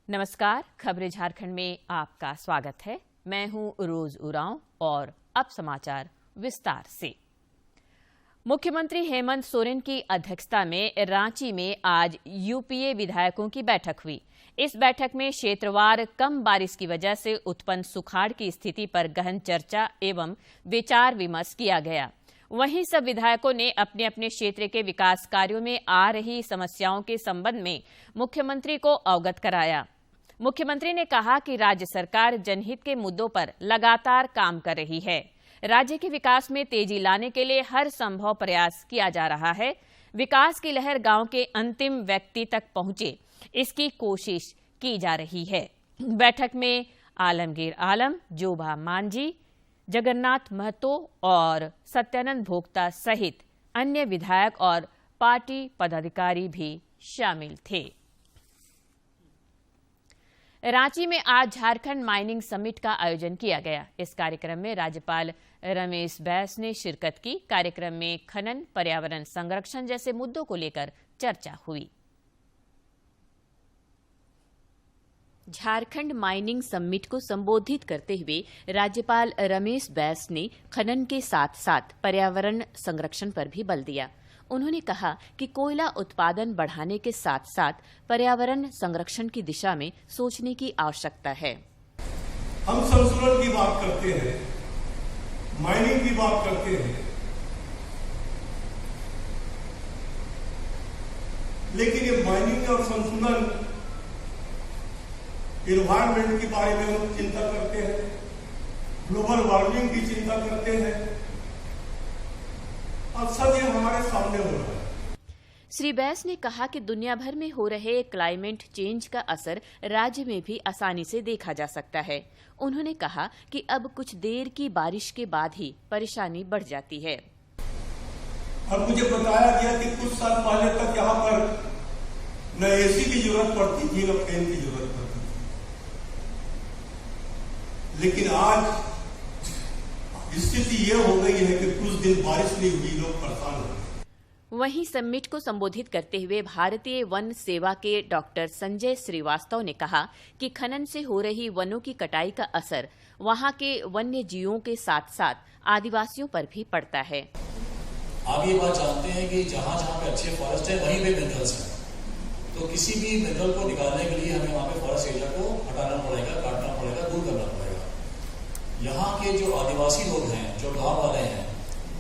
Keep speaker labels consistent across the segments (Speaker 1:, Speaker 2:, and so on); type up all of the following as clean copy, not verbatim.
Speaker 1: नमस्कार, खबरें झारखंड में आपका स्वागत है। मैं हूं रोज उरांव और अब समाचार विस्तार से। मुख्यमंत्री हेमंत सोरेन की अध्यक्षता में रांची में आज यूपीए विधायकों की बैठक हुई। इस बैठक में क्षेत्रवार कम बारिश की वजह से उत्पन्न सुखाड़ की स्थिति पर गहन चर्चा एवं विचार विमर्श किया गया। वहीं सब विधायकों ने अपने अपने क्षेत्र के विकास कार्यों में आ रही समस्याओं के संबंध में मुख्यमंत्री को अवगत कराया। मुख्यमंत्री ने कहा कि राज्य सरकार जनहित के मुद्दों पर लगातार काम कर रही है। राज्य के विकास में तेजी लाने के लिए हर संभव प्रयास किया जा रहा है। विकास की लहर गांव के अंतिम व्यक्ति तक पहुंचे, इसकी कोशिश की जा रही है। बैठक में आलमगीर आलम, जोभा मांझी, जगन्नाथ महतो और सत्यानंद भोक्ता सहित अन्य विधायक और पार्टी पदाधिकारी भी शामिल थे। रांची में आज झारखंड माइनिंग समिट का आयोजन किया गया। इस कार्यक्रम में राज्यपाल रमेश बैस ने शिरकत की। कार्यक्रम में खनन, पर्यावरण संरक्षण जैसे मुद्दों को लेकर चर्चा हुई। झारखंड माइनिंग समिट को संबोधित करते हुए राज्यपाल रमेश बैस ने खनन के साथ साथ पर्यावरण संरक्षण पर भी बल दिया। उन्होंने कहा कि कोयला उत्पादन बढ़ाने के साथ साथ पर्यावरण संरक्षण की दिशा में सोचने की आवश्यकता है।
Speaker 2: हम संतुलन की बात करते हैं, माइनिंग की बात करते हैं, लेकिन ये माइनिंग और संतुलन, एनवायरमेंट के बारे में हम चिंता करते हैं, ग्लोबल वार्मिंग की चिंता करते हैं, अब सब ये हमारे सामने हो रहा है।
Speaker 1: श्री बैस ने कहा कि दुनिया भर में हो रहे क्लाइमेट चेंज का असर राज्य में भी आसानी से देखा जा सकता है। उन्होंने कहा कि अब कुछ देर की बारिश के बाद ही परेशानी बढ़ जाती है।
Speaker 2: और मुझे बताया गया कि कुछ साल पहले तक यहाँ पर न एसी की जरूरत पड़ती थी न फैन की जरूरत पड़ती थी, लेकिन आज स्थिति ये हो गई है कि कुछ दिन बारिश नहीं हुई, लोग परेशान हो गए।
Speaker 1: वहीं समिट को संबोधित करते हुए भारतीय वन सेवा के डॉक्टर संजय श्रीवास्तव ने कहा कि खनन से हो रही वनों की कटाई का असर वहां के वन्य जीवों के साथ साथ आदिवासियों पर भी पड़ता है।
Speaker 3: आप ये बात जानते हैं कि जहाँ जहाँ पे अच्छे फॉरेस्ट है वहीं पे मिनरल्स हैं, तो किसी भी मिनरल को निकालने के लिए हमें वहाँ पे फॉरेस्ट एरिया को हटाना पड़ेगा, काटना पड़ेगा, दूर करना पड़ेगा। यहाँ के जो आदिवासी लोग हैं, जो गांव वाले हैं,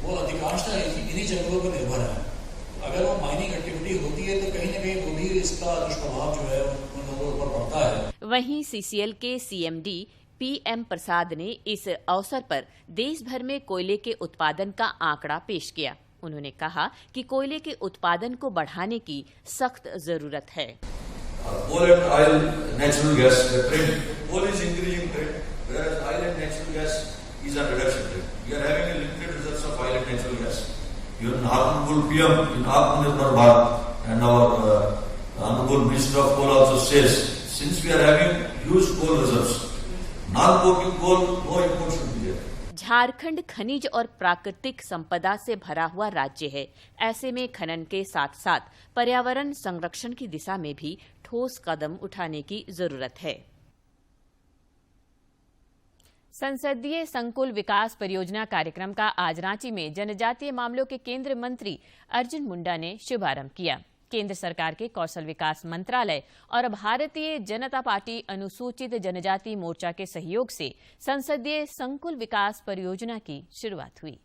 Speaker 3: वो अधिकांशतः इन्हीं जंगलों पर निर्भर हैं। अगर वो माइनिंग एक्टिविटी होती है तो कहीं न कहीं वो भी इसका दुष्प्रभाव जो है उन लोगों पर पड़ता है।
Speaker 1: वहीं सीसीएल के सीएमडी पीएम प्रसाद ने इस अवसर पर देश भर में कोयले के उत्पादन का आंकड़ा पेश किया। उन्होंने कहा कि कोयले के उत्पादन को बढ़ाने की सख्त जरूरत है।
Speaker 4: Coal and oil, natural gas, the trend, coal is increasing trend, whereas oil and natural gas is a reduction trend. We are having a limited reserves of oil and natural gas. Even Honorable PM in Atmanirbhar Bharat and our Honorable Minister of Coal also says, since we are having huge coal reserves, non-coking coal, no import should be there.
Speaker 1: Jharkhand खनिज और प्राकृतिक संपदा से भरा हुआ राज्य है। ऐसे में खनन के साथ साथ पर्यावरण संरक्षण की दिशा में भी ठोस कदम उठाने की जरूरत है। संसदीय संकुल विकास परियोजना कार्यक्रम का आज रांची में जनजातीय मामलों के केंद्रीय मंत्री अर्जुन मुंडा ने शुभारंभ किया। केंद्र सरकार के कौशल विकास मंत्रालय और भारतीय जनता पार्टी अनुसूचित जनजाति मोर्चा के सहयोग से संसदीय संकुल विकास परियोजना की शुरुआत हुई।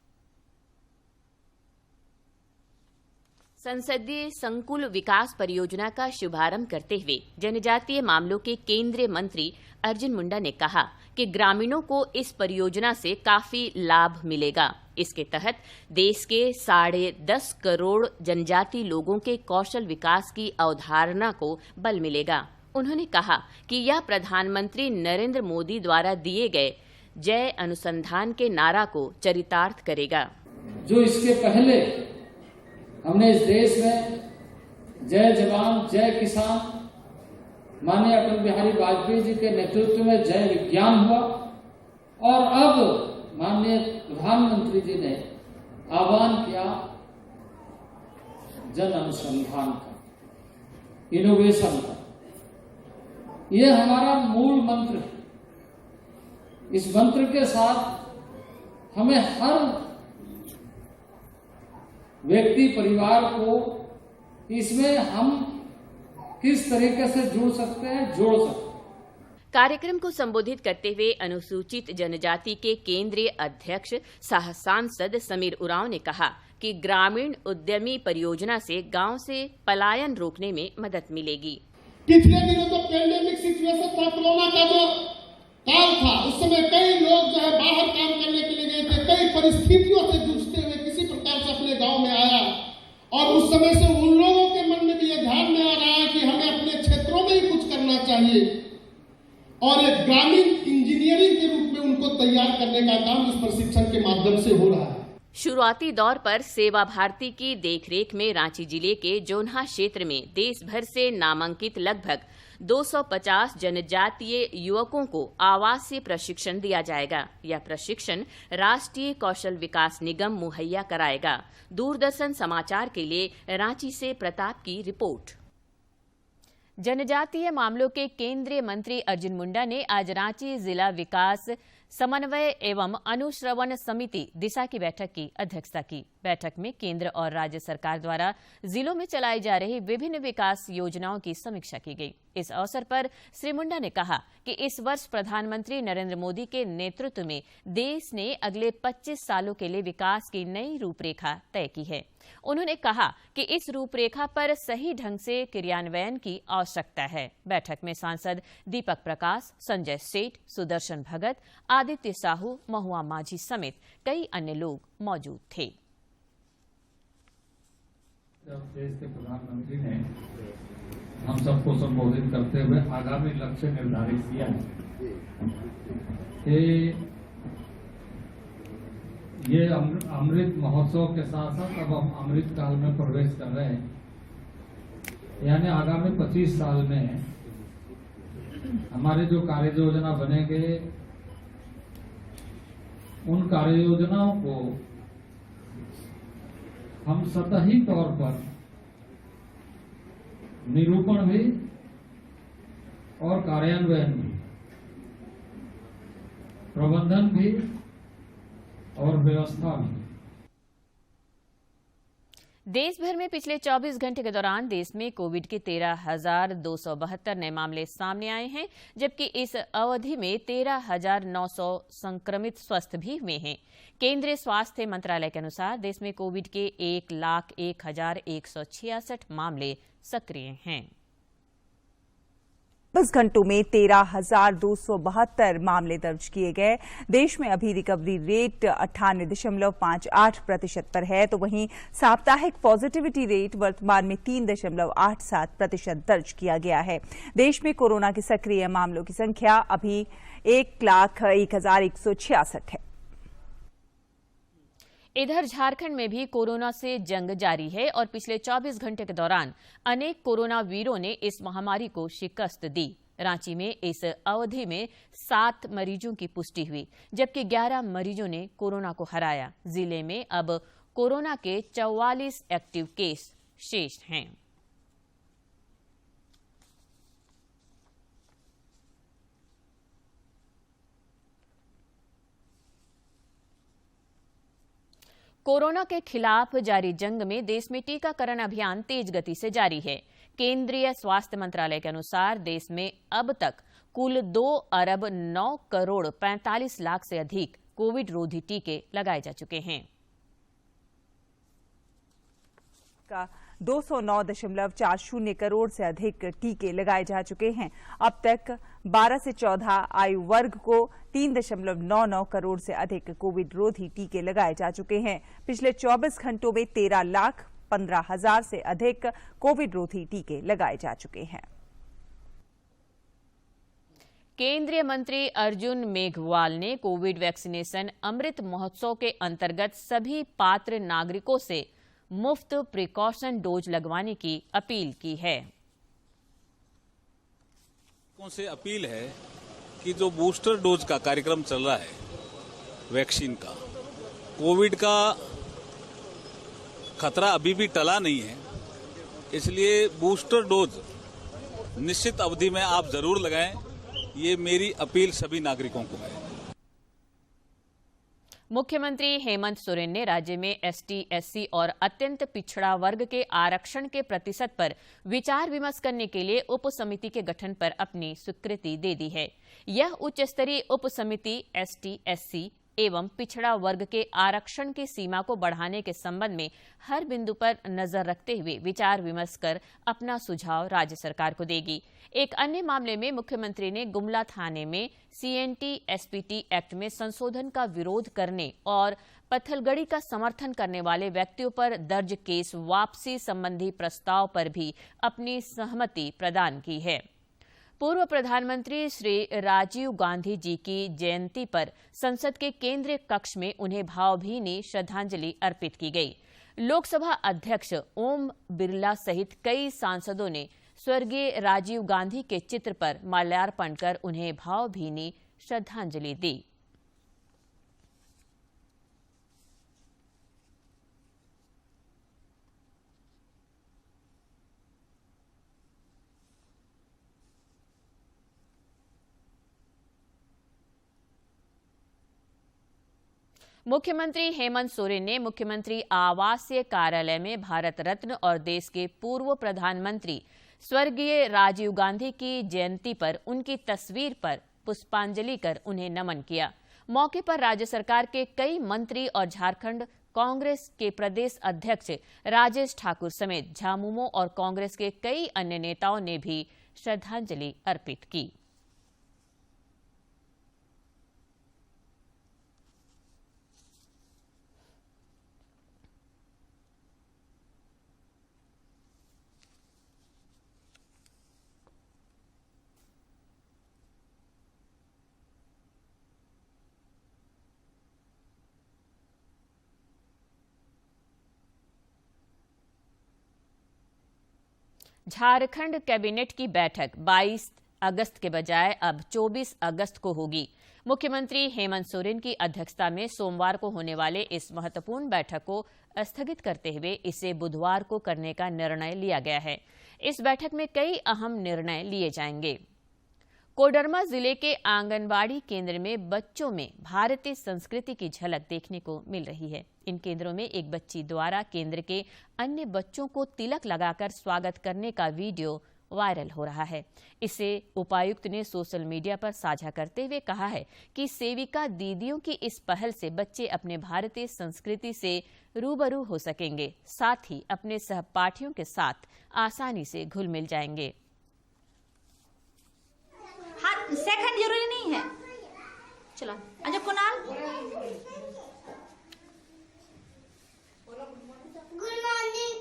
Speaker 1: संसदीय संकुल विकास परियोजना का शुभारंभ करते हुए जनजातीय मामलों के केंद्रीय मंत्री अर्जुन मुंडा ने कहा कि ग्रामीणों को इस परियोजना से काफी लाभ मिलेगा। इसके तहत देश के 10.5 करोड़ जनजाति लोगों के कौशल विकास की अवधारणा को बल मिलेगा। उन्होंने कहा कि यह प्रधानमंत्री नरेंद्र मोदी द्वारा दिए गए जय अनुसंधान के नारा को चरितार्थ करेगा।
Speaker 5: जो इसके पहले हमने इस देश में जय जवान जय किसान, माननीय अटल बिहारी वाजपेयी जी के नेतृत्व में जय विज्ञान हुआ, और अब माननीय प्रधानमंत्री जी ने आह्वान किया जन अनुसंधान का, इनोवेशन का। ये हमारा मूल मंत्र है। इस मंत्र के साथ हमें हर व्यक्ति परिवार को इसमें हम किस तरीके से जुड़ सकते हैं, जोड़ सकते हैं।
Speaker 1: कार्यक्रम को संबोधित करते हुए अनुसूचित जनजाति के केंद्रीय अध्यक्ष सह सांसद समीर उरांव ने कहा कि ग्रामीण उद्यमी परियोजना से गांव से पलायन रोकने में मदद मिलेगी।
Speaker 6: पिछले दिनों तो पैंडेमिक सिचुएशन था, कोरोना का जो काल था, उस समय कई लोग जो है बाहर काम करने के लिए गए थे, कई परिस्थितियों से जूझते हुए किसी प्रकार से अपने गांव में आया, और उस समय से उन लोगों के मन में भी ये ध्यान में आ रहा है कि हमें अपने क्षेत्रों में ही कुछ करना चाहिए, और एक ग्रामीण इंजीनियरिंग के रूप में उनको तैयार करने का काम इस प्रशिक्षण के माध्यम से हो रहा है।
Speaker 1: शुरुआती दौर पर सेवा भारती की देखरेख में रांची जिले के जोन्हा क्षेत्र में देश भर से नामांकित लगभग 250 जनजातीय युवकों को आवासीय प्रशिक्षण दिया जाएगा। यह प्रशिक्षण राष्ट्रीय कौशल विकास निगम मुहैया कराएगा। दूरदर्शन समाचार के लिए रांची से प्रताप की रिपोर्ट। जनजातीय मामलों के केंद्रीय मंत्री अर्जुन मुंडा ने आज रांची जिला विकास समन्वय एवं अनुश्रवण समिति दिशा की बैठक की अध्यक्षता की। बैठक में केंद्र और राज्य सरकार द्वारा जिलों में चलाई जा रही विभिन्न विकास योजनाओं की समीक्षा की गई। इस अवसर पर श्री मुंडा ने कहा कि इस वर्ष प्रधानमंत्री नरेंद्र मोदी के नेतृत्व में देश ने अगले 25 सालों के लिए विकास की नई रूपरेखा तय की है। उन्होंने कहा कि इस रूपरेखा पर सही ढंग से क्रियान्वयन की आवश्यकता है। बैठक में सांसद दीपक प्रकाश, संजय सेठ, सुदर्शन भगत, आदित्य साहू, महुआ माझी समेत कई अन्य लोग मौजूद थे।
Speaker 5: जब देश के प्रधानमंत्री ने हम सबको संबोधित करते हुए आगामी लक्ष्य निर्धारित किया कि ये अमृत महोत्सव के साथ साथ अब हम अमृत काल में प्रवेश कर रहे हैं, यानी आगामी 25 साल में हमारे जो कार्य योजना बनेंगे, उन कार्य योजनाओं को हम सतही तौर पर निरूपण भी और कार्यान्वयन भी, प्रबंधन भी और व्यवस्था भी।
Speaker 1: देश भर में पिछले 24 घंटे के दौरान देश में कोविड के 13,272 नए मामले सामने आए हैं, जबकि इस अवधि में 13,900 संक्रमित स्वस्थ भी हुए हैं। केंद्रीय स्वास्थ्य मंत्रालय के अनुसार देश में कोविड के 1,01,166 मामले सक्रिय हैं।
Speaker 7: 24 घंटों में 13,272 मामले दर्ज किए गए। देश में अभी रिकवरी रेट 98.58% पर है, तो वहीं साप्ताहिक पॉजिटिविटी रेट वर्तमान में 3.87% दर्ज किया गया है। देश में कोरोना के सक्रिय मामलों की संख्या अभी 1,01,166 है।
Speaker 1: इधर झारखंड में भी कोरोना से जंग जारी है और पिछले 24 घंटे के दौरान अनेक कोरोना वीरों ने इस महामारी को शिकस्त दी। रांची में इस अवधि में 7 मरीजों की पुष्टि हुई, जबकि 11 मरीजों ने कोरोना को हराया। जिले में अब कोरोना के 44 एक्टिव केस शेष हैं। कोरोना के खिलाफ जारी जंग में देश में टीकाकरण अभियान तेज गति से जारी है। केंद्रीय स्वास्थ्य मंत्रालय के अनुसार देश में अब तक कुल 2,09,45,00,000 से अधिक कोविड रोधी टीके लगाए जा चुके हैं।
Speaker 7: 209.40 करोड़ से अधिक टीके लगाए जा चुके हैं। अब तक 12 से 14 आयु वर्ग को 3.99 करोड़ से अधिक कोविड रोधी टीके लगाए जा चुके हैं। पिछले 24 घंटों में 13,15,000 से अधिक कोविड रोधी टीके लगाए जा चुके हैं।
Speaker 1: केंद्रीय मंत्री अर्जुन मेघवाल ने कोविड वैक्सीनेशन अमृत महोत्सव के अंतर्गत सभी पात्र नागरिकों से मुफ्त प्रिकॉशन डोज लगवाने की अपील की है।
Speaker 8: से अपील है कि जो बूस्टर डोज का कार्यक्रम चल रहा है वैक्सीन का, कोविड का खतरा अभी भी टला नहीं है, इसलिए बूस्टर डोज निश्चित अवधि में आप जरूर लगाएं। ये मेरी अपील सभी नागरिकों को है।
Speaker 1: मुख्यमंत्री हेमंत सोरेन ने राज्य में एसटी, एससी और अत्यंत पिछड़ा वर्ग के आरक्षण के प्रतिशत पर विचार विमर्श करने के लिए उप समिति के गठन पर अपनी स्वीकृति दे दी है। यह उच्च स्तरीय उप समिति एसटी, एससी एवं पिछड़ा वर्ग के आरक्षण की सीमा को बढ़ाने के संबंध में हर बिंदु पर नजर रखते हुए विचार विमर्श कर अपना सुझाव राज्य सरकार को देगी। एक अन्य मामले में मुख्यमंत्री ने गुमला थाने में सीएनटी एसपीटी एक्ट में संशोधन का विरोध करने और पत्थलगड़ी का समर्थन करने वाले व्यक्तियों पर दर्ज केस वापसी संबंधी प्रस्ताव पर भी अपनी सहमति प्रदान की है। पूर्व प्रधानमंत्री श्री राजीव गांधी जी की जयंती पर संसद के केंद्रीय कक्ष में उन्हें भावभीनी श्रद्धांजलि अर्पित की गई। लोकसभा अध्यक्ष ओम बिरला सहित कई सांसदों ने स्वर्गीय राजीव गांधी के चित्र पर माल्यार्पण कर उन्हें भावभीनी श्रद्धांजलि दी। मुख्यमंत्री हेमंत सोरेन ने मुख्यमंत्री आवासीय कार्यालय में भारत रत्न और देश के पूर्व प्रधानमंत्री स्वर्गीय राजीव गांधी की जयंती पर उनकी तस्वीर पर पुष्पांजलि कर उन्हें नमन किया। मौके पर राज्य सरकार के कई मंत्री और झारखंड कांग्रेस के प्रदेश अध्यक्ष राजेश ठाकुर समेत झामुमो और कांग्रेस के कई अन्य नेताओं ने भी श्रद्धांजलि अर्पित की। झारखंड कैबिनेट की बैठक 22 अगस्त के बजाय अब 24 अगस्त को होगी। मुख्यमंत्री हेमंत सोरेन की अध्यक्षता में सोमवार को होने वाले इस महत्वपूर्ण बैठक को स्थगित करते हुए इसे बुधवार को करने का निर्णय लिया गया है। इस बैठक में कई अहम निर्णय लिए जाएंगे। कोडरमा जिले के आंगनबाड़ी केंद्र में बच्चों में भारतीय संस्कृति की झलक देखने को मिल रही है। इन केंद्रों में एक बच्ची द्वारा केंद्र के अन्य बच्चों को तिलक लगाकर स्वागत करने का वीडियो वायरल हो रहा है। इसे उपायुक्त ने सोशल मीडिया पर साझा करते हुए कहा है कि सेविका दीदियों की इस पहल से बच्चे अपने भारतीय संस्कृति से रूबरू हो सकेंगे, साथ ही अपने सहपाठियों के साथ आसानी से घुल मिल जाएंगे।
Speaker 9: हाँ, सेकंड जरूरी नहीं है। चलो अच्छा Kunal, good morning.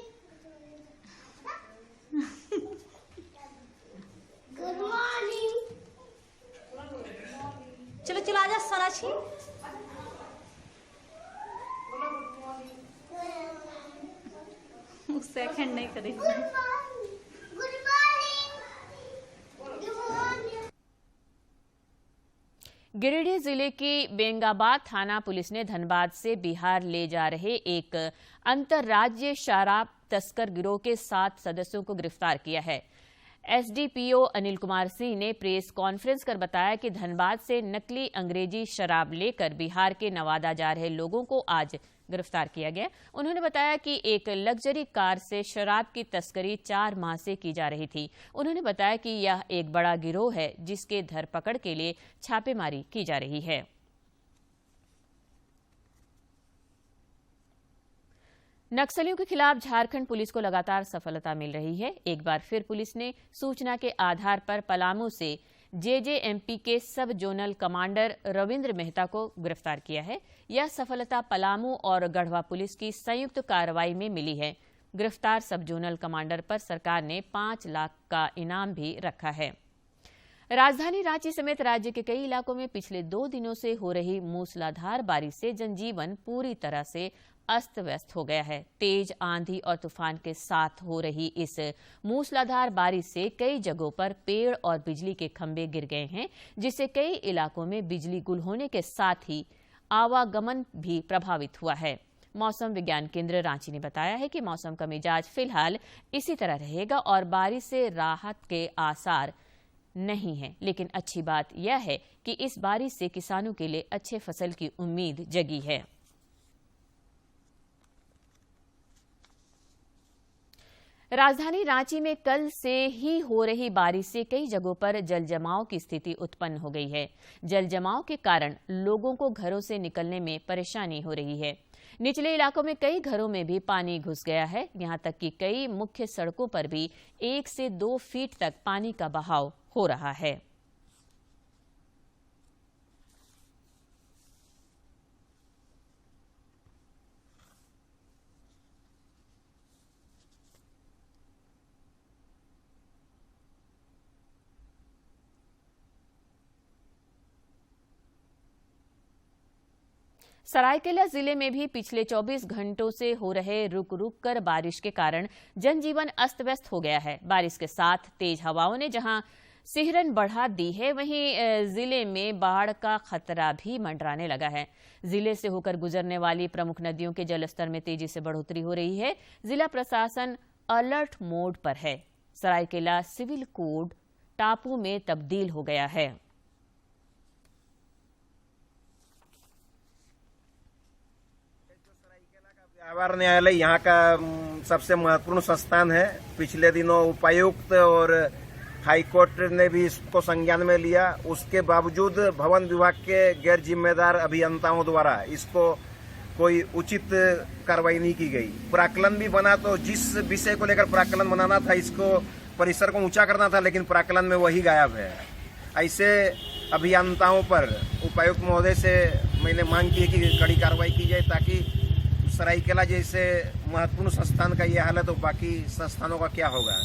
Speaker 9: Good morning. चलो चलो आजा सोनाक्षी। सेकंड नहीं करेगी।
Speaker 1: गिरिडीह जिले की बेंगाबाद थाना पुलिस ने धनबाद से बिहार ले जा रहे एक अंतर्राज्यीय शराब तस्कर गिरोह के 7 सदस्यों को गिरफ्तार किया है। एसडीपीओ अनिल कुमार सिंह ने प्रेस कॉन्फ्रेंस कर बताया कि धनबाद से नकली अंग्रेजी शराब लेकर बिहार के नवादा जा रहे लोगों को आज गिरफ्तार किया गया। उन्होंने बताया कि एक लग्जरी कार से शराब की तस्करी 4 माह से की जा रही थी। उन्होंने बताया कि यह एक बड़ा गिरोह है जिसके धरपकड़ के लिए छापेमारी की जा रही है। नक्सलियों के खिलाफ झारखंड पुलिस को लगातार सफलता मिल रही है। एक बार फिर पुलिस ने सूचना के आधार पर पलामू से जेजेएमपी के सब जोनल कमांडर रविंद्र मेहता को गिरफ्तार किया है। यह सफलता पलामू और गढ़वा पुलिस की संयुक्त कार्रवाई में मिली है। गिरफ्तार सब जोनल कमांडर पर सरकार ने 5 लाख का इनाम भी रखा है। राजधानी रांची समेत राज्य के कई इलाकों में पिछले 2 दिनों से हो रही मूसलाधार बारिश से जनजीवन पूरी तरह से अस्त व्यस्त हो गया है। तेज आंधी और तूफान के साथ हो रही इस मूसलाधार बारिश से कई जगहों पर पेड़ और बिजली के खंभे गिर गए हैं, जिससे कई इलाकों में बिजली गुल होने के साथ ही आवागमन भी प्रभावित हुआ है। मौसम विज्ञान केंद्र रांची ने बताया है कि मौसम का मिजाज फिलहाल इसी तरह रहेगा और बारिश से राहत के आसार नहीं है, लेकिन अच्छी बात यह है कि इस बारिश से किसानों के लिए अच्छे फसल की उम्मीद जगी है। राजधानी रांची में कल से ही हो रही बारिश से कई जगहों पर जल जमाव की स्थिति उत्पन्न हो गई है। जल जमाव के कारण लोगों को घरों से निकलने में परेशानी हो रही है। निचले इलाकों में कई घरों में भी पानी घुस गया है। यहां तक कि कई मुख्य सड़कों पर भी 1 से 2 फीट तक पानी का बहाव हो रहा है। सरायकेला जिले में भी पिछले 24 घंटों से हो रहे रुक रुक कर बारिश के कारण जनजीवन अस्त व्यस्त हो गया है। बारिश के साथ तेज हवाओं ने जहां सिहरन बढ़ा दी है, वहीं जिले में बाढ़ का खतरा भी मंडराने लगा है। जिले से होकर गुजरने वाली प्रमुख नदियों के जलस्तर में तेजी से बढ़ोतरी हो रही है। जिला प्रशासन अलर्ट मोड पर है। सरायकेला सिविल कोड टापू में तब्दील हो गया है।
Speaker 10: व्यावहार न्यायालय यहाँ का सबसे महत्वपूर्ण संस्थान है। पिछले दिनों उपायुक्त और हाईकोर्ट ने भी इसको संज्ञान में लिया। उसके बावजूद भवन विभाग के गैर जिम्मेदार अभियंताओं द्वारा इसको कोई उचित कार्रवाई नहीं की गई। प्राक्कलन भी बना तो जिस विषय को लेकर प्राक्कलन बनाना था, इसको परिसर को ऊंचा करना था, लेकिन प्राक्कलन में वही गायब है। ऐसे अभियंताओं पर उपायुक्त महोदय से मैंने मांग की है कि कड़ी कार्रवाई की जाए, ताकि सरायकेला जैसे महत्वपूर्ण संस्थान का यह हाल है तो बाकी संस्थानों का क्या होगा।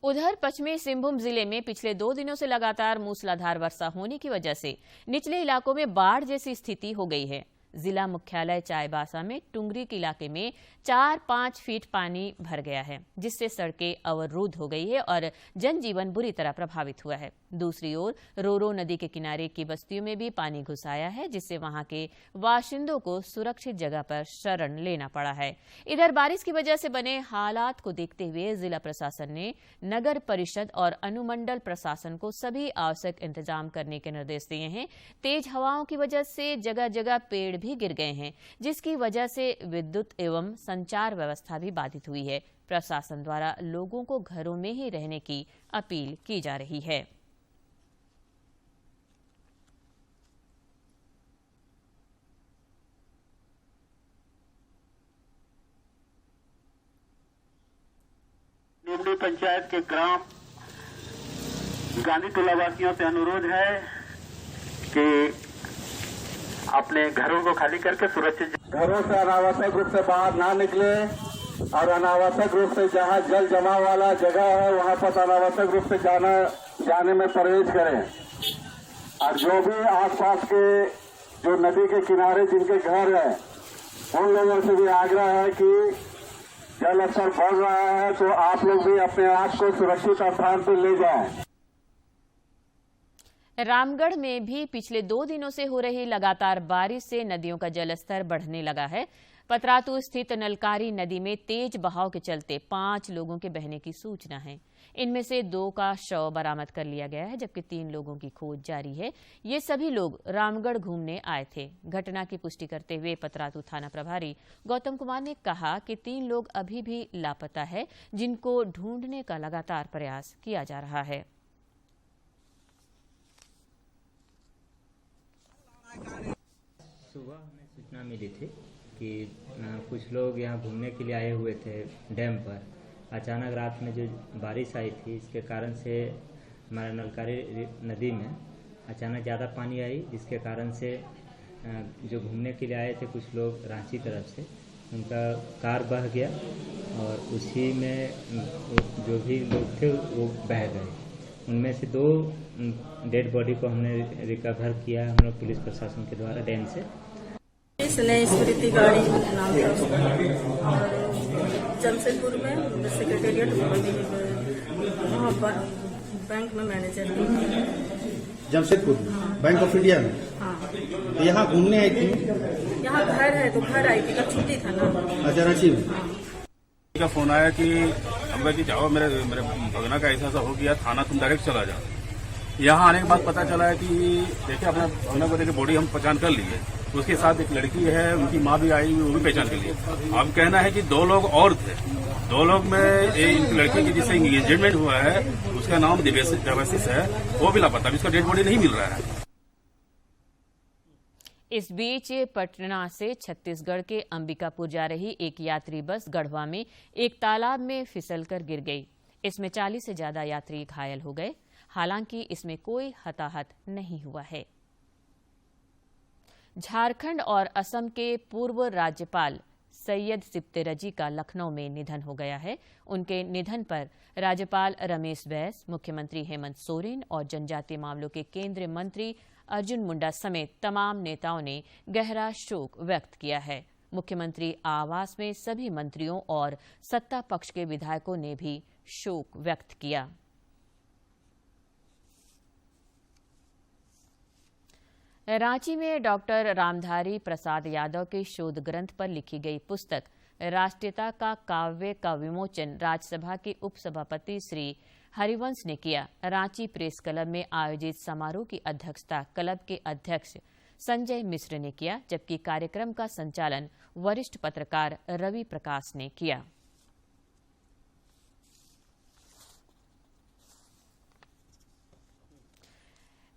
Speaker 1: उधर पश्चिमी सिंहभूम जिले में पिछले 2 दिनों से लगातार मूसलाधार वर्षा होने की वजह से निचले इलाकों में बाढ़ जैसी स्थिति हो गई है। जिला मुख्यालय चाईबासा में टुंगरी के इलाके में 4-5 फीट पानी भर गया है, जिससे सड़कें अवरुद्ध हो गई है और जनजीवन बुरी तरह प्रभावित हुआ है। दूसरी ओर रोरो नदी के किनारे की बस्तियों में भी पानी घुस आया है, जिससे वहां के बाशिंदों को सुरक्षित जगह पर शरण लेना पड़ा है। इधर बारिश की वजह से बने हालात को देखते हुए जिला प्रशासन ने नगर परिषद और अनुमंडल प्रशासन को सभी आवश्यक इंतजाम करने के निर्देश दिए हैं। तेज हवाओं की वजह से जगह जगह पेड़ भी गिर गए हैं, जिसकी वजह से विद्युत एवं संचार व्यवस्था भी बाधित हुई है। प्रशासन द्वारा लोगों को घरों में ही रहने की अपील की जा रही है।
Speaker 11: निम्न पंचायत के ग्राम गांधी टोला वासियों से अनुरोध है कि अपने घरों को खाली करके सुरक्षित घरों से अनावश्यक रूप से बाहर ना निकले और अनावश्यक रूप से जहां जल जमाव वाला जगह है वहां पर अनावश्यक रूप से जाने में परहेज करें। और जो भी आसपास के जो नदी के किनारे जिनके घर है उन लोगों से भी आग्रह है कि जल स्तर बढ़ रहा है तो आप लोग भी अपने आप को सुरक्षित स्थान पर ले जाएं।
Speaker 1: रामगढ़ में भी पिछले 2 दिनों से हो रही लगातार बारिश से नदियों का जलस्तर बढ़ने लगा है। पतरातू स्थित नलकारी नदी में तेज बहाव के चलते 5 लोगों के बहने की सूचना है। इनमें से 2 का शव बरामद कर लिया गया है, जबकि 3 लोगों की खोज जारी है। ये सभी लोग रामगढ़ घूमने आए थे। घटना की पुष्टि करते हुए पतरातू थाना प्रभारी गौतम कुमार ने कहा कि 3 लोग अभी भी लापता है, जिनको ढूंढने का लगातार प्रयास किया जा रहा है।
Speaker 12: सुबह हमें सूचना मिली थी कि कुछ लोग यहाँ घूमने के लिए आए हुए थे डैम पर। अचानक रात में जो बारिश आई थी, इसके कारण से हमारे नलकारी नदी में अचानक ज़्यादा पानी आई, जिसके कारण से जो घूमने के लिए आए थे कुछ लोग रांची तरफ से, उनका कार बह गया और उसी में जो भी लोग थे वो बह गए। उनमें से 2 डेड बॉडी को हमने रिकवर किया हम लोग पुलिस प्रशासन के द्वारा डैम से।
Speaker 13: इसने स्मृति गाड़ी नाम था उसका, और जमशेदपुर में सेक्रेटेरिएट वहाँ बैंक में मैनेजर थी।
Speaker 14: जमशेदपुर बैंक ऑफ इंडिया में।
Speaker 13: हाँ,
Speaker 14: यहाँ घूमने आई थी।
Speaker 13: यहाँ घर है तो घर आई थी, कल छुट्टी था ना।
Speaker 14: अच्छा रांची
Speaker 8: का फोन आया कि हम कि जाओ मेरे भगना का ऐसा हो गया, थाना तुम डायरेक्ट चला जाओ। यहाँ आने के बाद पता चला है कि देखिए अपना भगना को देखे बॉडी हम पहचान कर लिए, उसके साथ एक लड़की है, उनकी माँ भी आई, वो भी पहचान कर लिए। अब कहना है कि 2 लोग और थे, 2 लोग में एक लड़की की जिससे एंगेजमेंट हुआ है उसका नाम देवाशीष है, वो भी लापता, उसका डेड बॉडी नहीं मिल रहा है।
Speaker 1: इस बीच पटना से छत्तीसगढ़ के अंबिकापुर जा रही एक यात्री बस गढ़वा में एक तालाब में फिसलकर गिर गई। इसमें 40 से ज्यादा यात्री घायल हो गए। हालांकि इसमें कोई हताहत नहीं हुआ है। झारखंड और असम के पूर्व राज्यपाल सैयद सिप्ते का लखनऊ में निधन हो गया है। उनके निधन पर राज्यपाल रमेश बैस, मुख्यमंत्री हेमंत सोरेन और जनजातीय मामलों के केंद्रीय मंत्री अर्जुन मुंडा समेत तमाम नेताओं ने गहरा शोक व्यक्त किया है। मुख्यमंत्री आवास में सभी मंत्रियों और सत्ता पक्ष के विधायकों ने भी शोक व्यक्त किया। रांची में डॉक्टर रामधारी प्रसाद यादव के शोध ग्रंथ पर लिखी गई पुस्तक राष्ट्रीयता का काव्य का विमोचन राज्यसभा के उपसभापति श्री हरिवंश ने किया। रांची प्रेस क्लब में आयोजित समारोह की अध्यक्षता क्लब के अध्यक्ष संजय मिश्र ने किया, जबकि कार्यक्रम का संचालन वरिष्ठ पत्रकार रवि प्रकाश ने किया।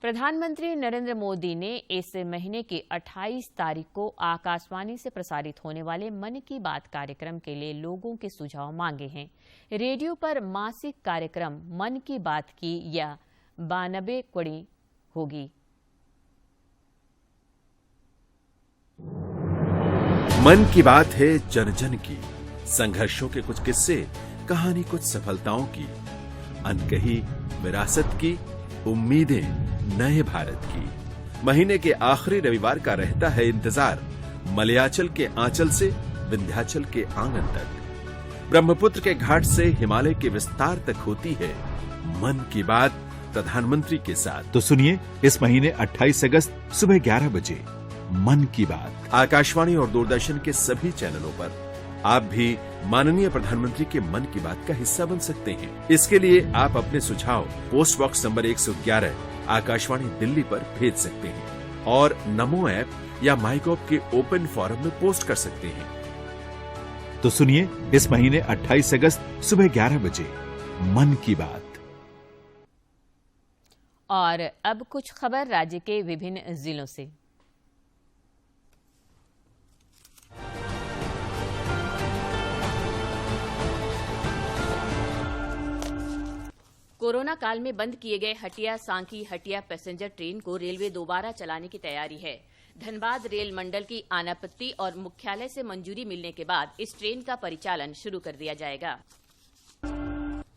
Speaker 1: प्रधानमंत्री नरेंद्र मोदी ने इस महीने की 28 तारीख को आकाशवाणी से प्रसारित होने वाले मन की बात कार्यक्रम के लिए लोगों के सुझाव मांगे हैं। रेडियो पर मासिक कार्यक्रम मन की बात की या 92 कड़ी होगी।
Speaker 15: मन की बात है जन जन की, संघर्षों के कुछ किस्से, कहानी कुछ सफलताओं की, अनकही विरासत की, उम्मीदें नए भारत की। महीने के आखिरी रविवार का रहता है इंतजार, मलयाचल के आंचल से विंध्याचल के आंगन तक, ब्रह्मपुत्र के घाट से हिमालय के विस्तार तक होती है मन की बात प्रधानमंत्री के साथ।
Speaker 16: तो सुनिए इस महीने 28 अगस्त सुबह 11 बजे मन की बात
Speaker 15: आकाशवाणी और दूरदर्शन के सभी चैनलों पर। आप भी माननीय प्रधानमंत्री के मन की बात का हिस्सा बन सकते हैं। इसके लिए आप अपने सुझाव post box number 111 Akashvani Delhi पर भेज सकते हैं और नमो ऐप या माईगॉव के ओपन फोरम में पोस्ट कर सकते हैं।
Speaker 16: तो सुनिए इस महीने 28 अगस्त सुबह 11 बजे मन की बात।
Speaker 1: और अब कुछ खबर राज्य के विभिन्न जिलों से। कोरोना काल में बंद किए गए हटिया सांकी हटिया पैसेंजर ट्रेन को रेलवे दोबारा चलाने की तैयारी है। धनबाद रेल मंडल की अनापत्ति और मुख्यालय से मंजूरी मिलने के बाद इस ट्रेन का परिचालन शुरू कर दिया जाएगा।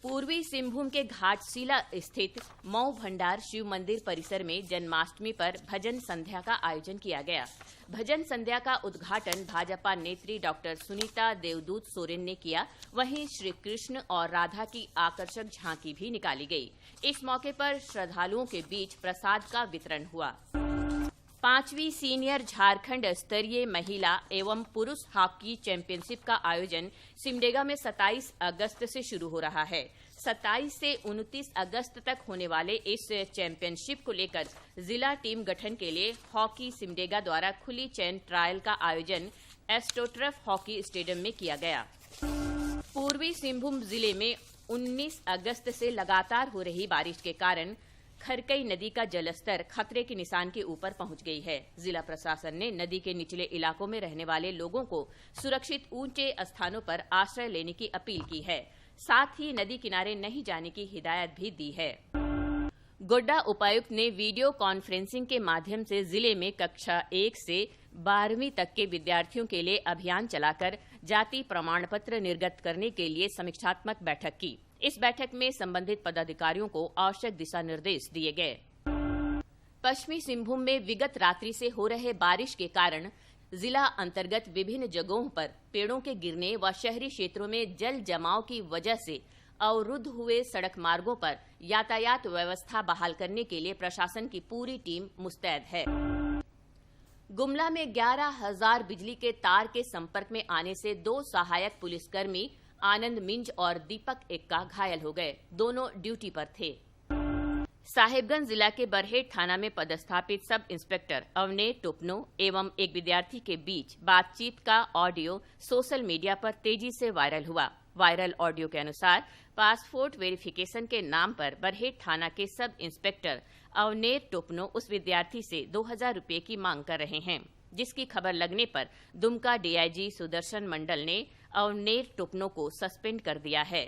Speaker 1: पूर्वी सिंहभूम के घाटशिला स्थित मऊ भंडार शिव मंदिर परिसर में जन्माष्टमी पर भजन संध्या का आयोजन किया गया। भजन संध्या का उद्घाटन भाजपा नेत्री डॉक्टर सुनीता देवदूत सोरेन ने किया। वहीं श्री कृष्ण और राधा की आकर्षक झांकी भी निकाली गई। इस मौके पर श्रद्धालुओं के बीच प्रसाद का वितरण हुआ। 5वीं सीनियर झारखंड स्तरीय महिला एवं पुरुष हॉकी चैंपियनशिप का आयोजन सिमडेगा में 27 अगस्त से शुरू हो रहा है। 27 से 29 अगस्त तक होने वाले इस चैंपियनशिप को लेकर जिला टीम गठन के लिए हॉकी सिमडेगा द्वारा खुली चयन ट्रायल का आयोजन एस्ट्रोटर्फ हॉकी स्टेडियम में किया गया। पूर्वी सिंहभूम जिले में 19 अगस्त से लगातार हो रही बारिश के कारण खरकई नदी का जलस्तर खतरे के निशान के ऊपर पहुंच गई है। जिला प्रशासन ने नदी के निचले इलाकों में रहने वाले लोगों को सुरक्षित ऊंचे स्थानों पर आश्रय लेने की अपील की है। साथ ही नदी किनारे नहीं जाने की हिदायत भी दी है। गोड्डा उपायुक्त ने वीडियो कॉन्फ्रेंसिंग के माध्यम से जिले में कक्षा 1 से 12वीं तक के विद्यार्थियों के लिए अभियान चलाकर जाति प्रमाण पत्र निर्गत करने के लिए समीक्षात्मक बैठक की। इस बैठक में संबंधित पदाधिकारियों को आवश्यक दिशा निर्देश दिए गए। पश्चिमी सिंहभूम में विगत रात्रि से हो रहे बारिश के कारण जिला अंतर्गत विभिन्न जगहों पर पेड़ों के गिरने व शहरी क्षेत्रों में जल जमाव की वजह से अवरुद्ध हुए सड़क मार्गों पर यातायात व्यवस्था बहाल करने के लिए प्रशासन की पूरी टीम मुस्तैद है। गुमला में 11,000 बिजली के तार के संपर्क में आने से 2 सहायक पुलिसकर्मी आनंद मिंज और दीपक एक्का घायल हो गए। दोनों ड्यूटी पर थे। साहिबगंज जिला के बरहेट थाना में पदस्थापित सब इंस्पेक्टर अवनेर टोपनो एवं एक विद्यार्थी के बीच बातचीत का ऑडियो सोशल मीडिया पर तेजी से वायरल हुआ। वायरल ऑडियो के अनुसार पासपोर्ट वेरिफिकेशन के नाम पर बरहेट थाना के सब इंस्पेक्टर अवनेर टोपनो उस विद्यार्थी से 2000 रुपये की मांग कर रहे हैं, जिसकी खबर लगने पर दुमका डीआईजी सुदर्शन मंडल ने अवनेर टोपनो को सस्पेंड कर दिया है।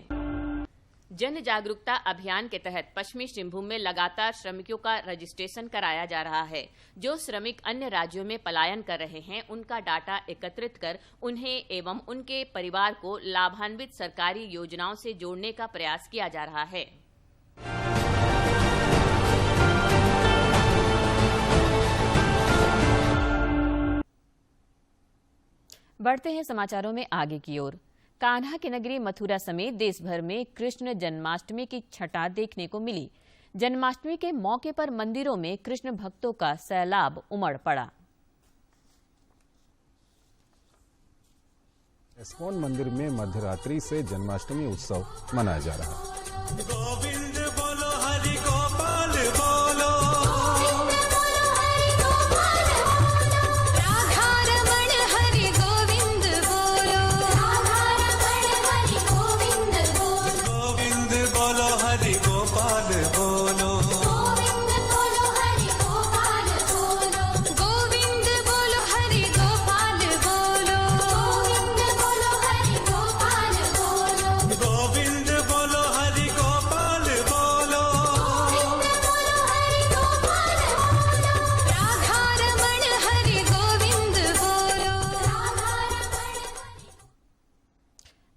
Speaker 1: जन जागरूकता अभियान के तहत पश्चिमी सिंहभूम में लगातार श्रमिकों का रजिस्ट्रेशन कराया जा रहा है। जो श्रमिक अन्य राज्यों में पलायन कर रहे हैं, उनका डाटा एकत्रित कर उन्हें एवं उनके परिवार को लाभान्वित सरकारी योजनाओं से जोड़ने का प्रयास किया जा रहा है। बढ़ते हैं समाचारों में आगे की ओर। कान्हा की नगरी मथुरा समेत देश भर में कृष्ण जन्माष्टमी की छटा देखने को मिली। जन्माष्टमी के मौके पर मंदिरों में कृष्ण भक्तों का सैलाब उमड़ पड़ा।
Speaker 14: इस्कॉन मंदिर में मध्यरात्रि से जन्माष्टमी उत्सव मनाया जा रहा है।
Speaker 17: गोविंद बोलो हरि गोपाल बोलो,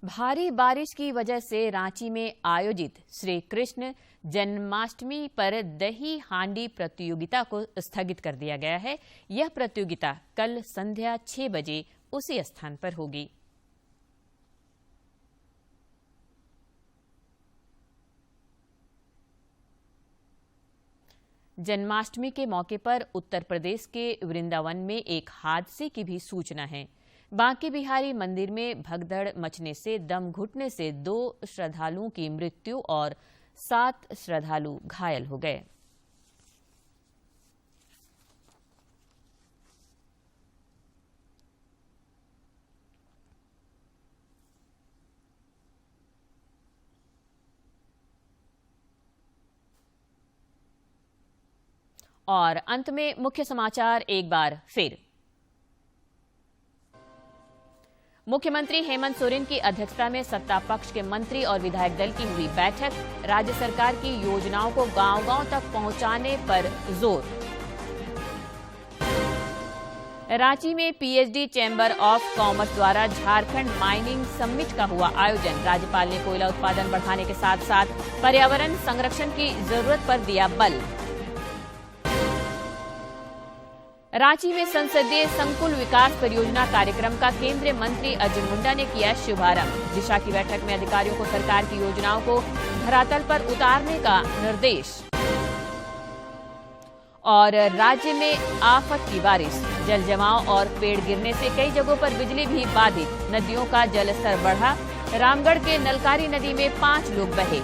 Speaker 1: भारी बारिश की वजह से रांची में आयोजित श्री कृष्ण जन्माष्टमी पर दही हांडी प्रतियोगिता को स्थगित कर दिया गया है। यह प्रतियोगिता कल संध्या 6 बजे उसी स्थान पर होगी। जन्माष्टमी के मौके पर उत्तर प्रदेश के वृंदावन में एक हादसे की भी सूचना है। बांके बिहारी मंदिर में भगदड़ मचने से दम घुटने से 2 श्रद्धालुओं की मृत्यु और 7 श्रद्धालु घायल हो गए। और अंत में मुख्य समाचार एक बार फिर। मुख्यमंत्री हेमंत सोरेन की अध्यक्षता में सत्ता पक्ष के मंत्री और विधायक दल की हुई बैठक। राज्य सरकार की योजनाओं को गांव-गांव तक पहुंचाने पर जोर। रांची में पीएचडी चैम्बर ऑफ कॉमर्स द्वारा झारखंड माइनिंग समिट का हुआ आयोजन। राज्यपाल ने कोयला उत्पादन बढ़ाने के साथ साथ पर्यावरण संरक्षण की जरूरत पर दिया बल। रांची में संसदीय संकुल विकास परियोजना कार्यक्रम का केंद्रीय मंत्री अर्जुन मुंडा ने किया शुभारंभ। दिशा की बैठक में अधिकारियों को सरकार की योजनाओं को धरातल पर उतारने का निर्देश। और राज्य में आफत की बारिश, जल जमाव और पेड़ गिरने से कई जगहों पर बिजली भी बाधित। नदियों का जलस्तर बढ़ा। रामगढ़ के नलकारी नदी में 5 लोग बहे।